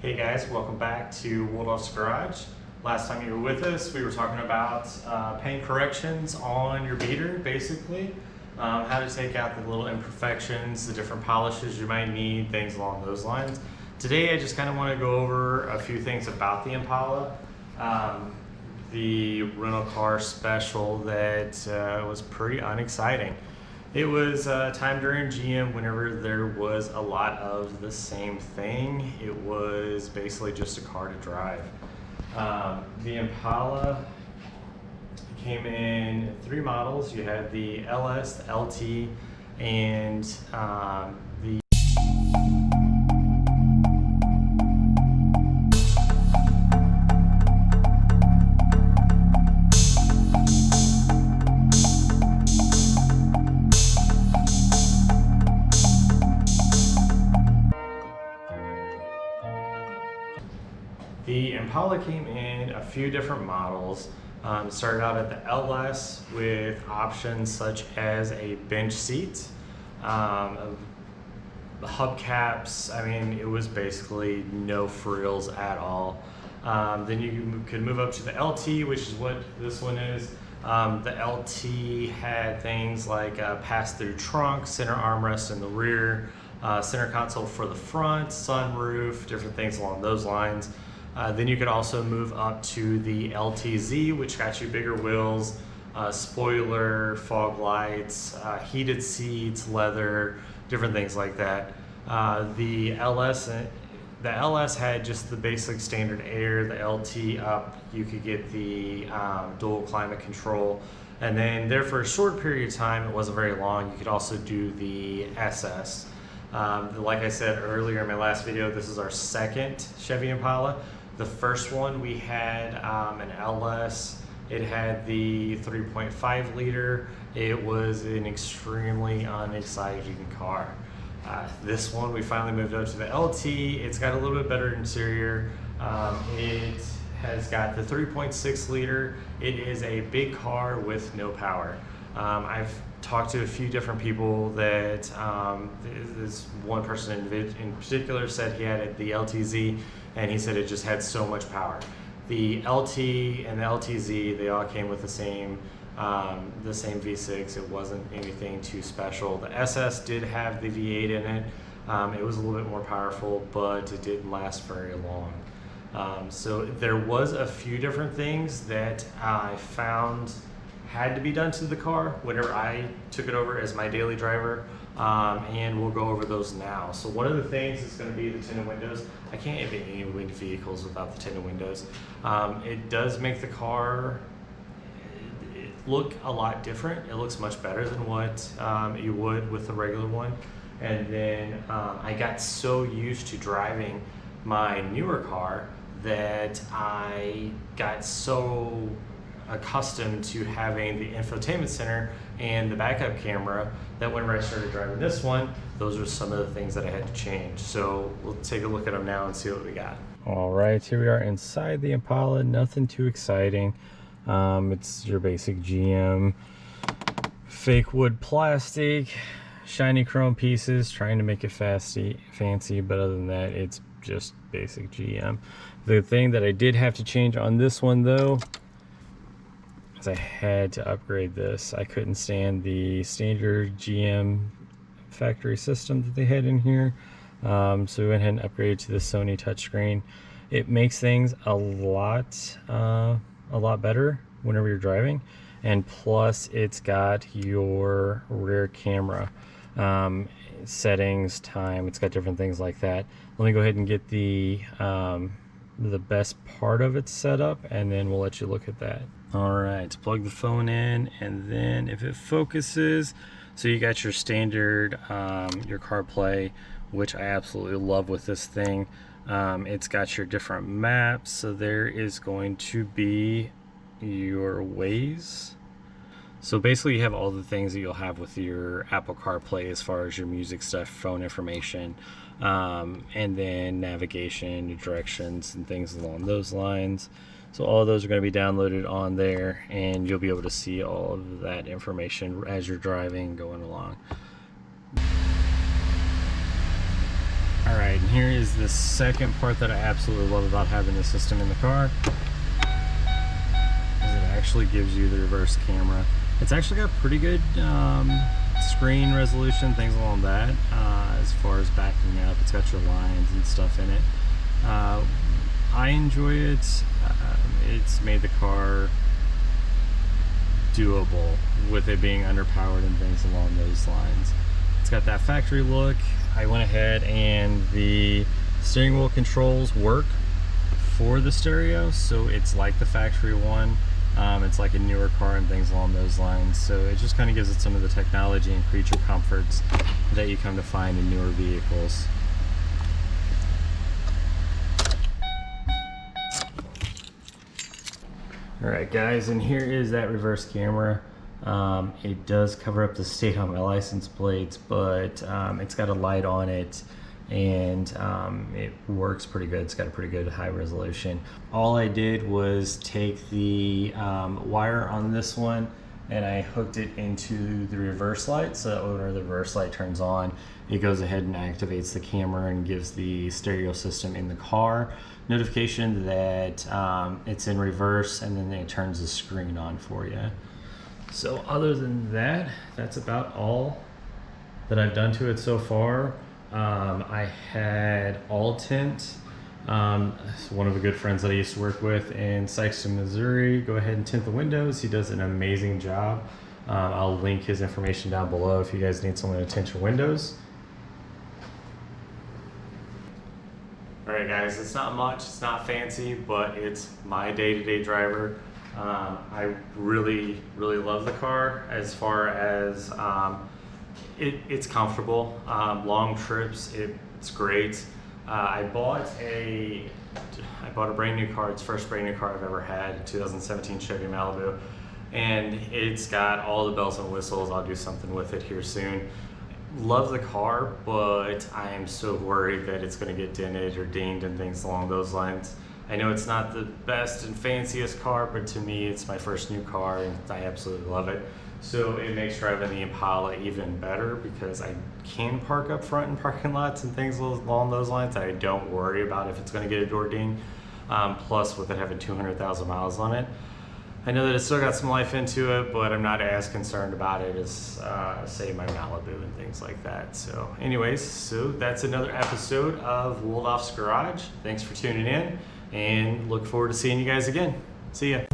Hey guys, welcome back to Waldorf's Garage. Last time you were with us, we were talking about paint corrections on your beater, basically. How to take out the little imperfections, the different polishes you might need, things along those lines. Today I just kind of want to go over a few things about the Impala. The rental car special that was pretty unexciting. It was a time during GM whenever there was a lot of the same thing. It was basically just a car to drive. The Impala came in 3 models. You had the LS, the LT, and the The Impala came in a few different models. It started out at the LS with options such as a bench seat, hubcaps. I mean, it was basically no frills at all. Then you could move up to the LT, which is what this one is. The LT had things like pass-through trunk, center armrest in the rear, center console for the front, sunroof, different things along those lines. Then you could also move up to the LTZ, which got you bigger wheels, spoiler, fog lights, heated seats, leather, different things like that. The LS had just the basic standard air. The LT up, you could get the dual climate control. And then there for a short period of time, it wasn't very long, you could also do the SS. Like I said earlier in my last video, this is our second Chevy Impala. The first one we had an LS. It had the 3.5 liter. It was an extremely unexciting car. This one we finally moved up to the LT. It's got a little bit better interior. It has got the 3.6 liter. It is a big car with no power. I've talked to a few different people that this one person in particular said he had the LTZ, and he said it just had so much power. The LT and the LTZ, they all came with the same V6. It wasn't anything too special. The SS did have the V8 in it. It was a little bit more powerful, but it didn't last very long. So there was a few different things that I found had to be done to the car whenever I took it over as my daily driver, and we'll go over those now. So one of the things is going to be the tinted windows. I can't have any wind vehicles without the tinted windows. It does make the car look a lot different. It looks much better than what you would with the regular one. And then I got so used to driving my newer car that I got so accustomed to having the infotainment center and the backup camera that whenever I started driving this one, those are some of the things that I had to change. So we'll take a look at them now and see what we got. All right, here we are inside the Impala. Nothing too exciting. It's your basic GM fake wood plastic, shiny chrome pieces, trying to make it fancy, but other than that, it's just basic GM. The thing that I did have to change on this one though, I had to upgrade this. I couldn't stand the standard GM factory system that they had in here, so we went ahead and upgraded to the Sony touchscreen. It makes things a lot better whenever you're driving, and plus it's got your rear camera settings, time. It's got different things like that. Let me go ahead and get the best part of it set up, and then we'll let you look at that. All right, plug the phone in, and then if it focuses, so you got your standard, your CarPlay, which I absolutely love with this thing. It's got your different maps, so there is going to be your Waze. So basically you have all the things that you'll have with your Apple CarPlay as far as your music stuff, phone information, and then navigation, your directions, and things along those lines. So all of those are going to be downloaded on there, and you'll be able to see all of that information as you're driving, going along. All right, and here is the second part that I absolutely love about having the system in the car. Is it actually gives you the reverse camera. It's actually got pretty good screen resolution, things along that, as far as backing up. It's got your lines and stuff in it. I enjoy it. It's made the car doable with it being underpowered and things along those lines. It's got that factory look. I went ahead and the steering wheel controls work for the stereo, so it's like the factory one. It's like a newer car and things along those lines, so it just kind of gives it some of the technology and creature comforts that you come to find in newer vehicles. Alright guys, and here is that reverse camera. It does cover up the state on my license plates, but it's got a light on it, and it works pretty good. It's got a pretty good high resolution. All I did was take the wire on this one and I hooked it into the reverse light, so that whenever the reverse light turns on, it goes ahead and activates the camera and gives the stereo system in the car notification that it's in reverse, and then it turns the screen on for you. So other than that, that's about all that I've done to it so far. I had all tint. One of the good friends that I used to work with in Sikeston, Missouri, go ahead and tint the windows. He does an amazing job. I'll link his information down below if you guys need someone to tint your windows. Alright guys, it's not much, it's not fancy, but it's my day-to-day driver. I really love the car as far as it's comfortable. Long trips, it's great. I bought a brand new car. It's the first brand new car I've ever had, 2017 Chevy Malibu, and it's got all the bells and whistles. I'll do something with it here soon. Love the car, but I am so worried that it's going to get dented or dinged and things along those lines. I know it's not the best and fanciest car, but to me it's my first new car and I absolutely love it. So it makes driving the Impala even better because I can park up front in parking lots and things along those lines. I don't worry about if it's going to get a door ding. Plus with it having 200,000 miles on it, I know that it's still got some life into it, but I'm not as concerned about it as say my Malibu and things like that. So anyways, so that's another episode of Woldoff's Garage. Thanks for tuning in and look forward to seeing you guys again. See ya.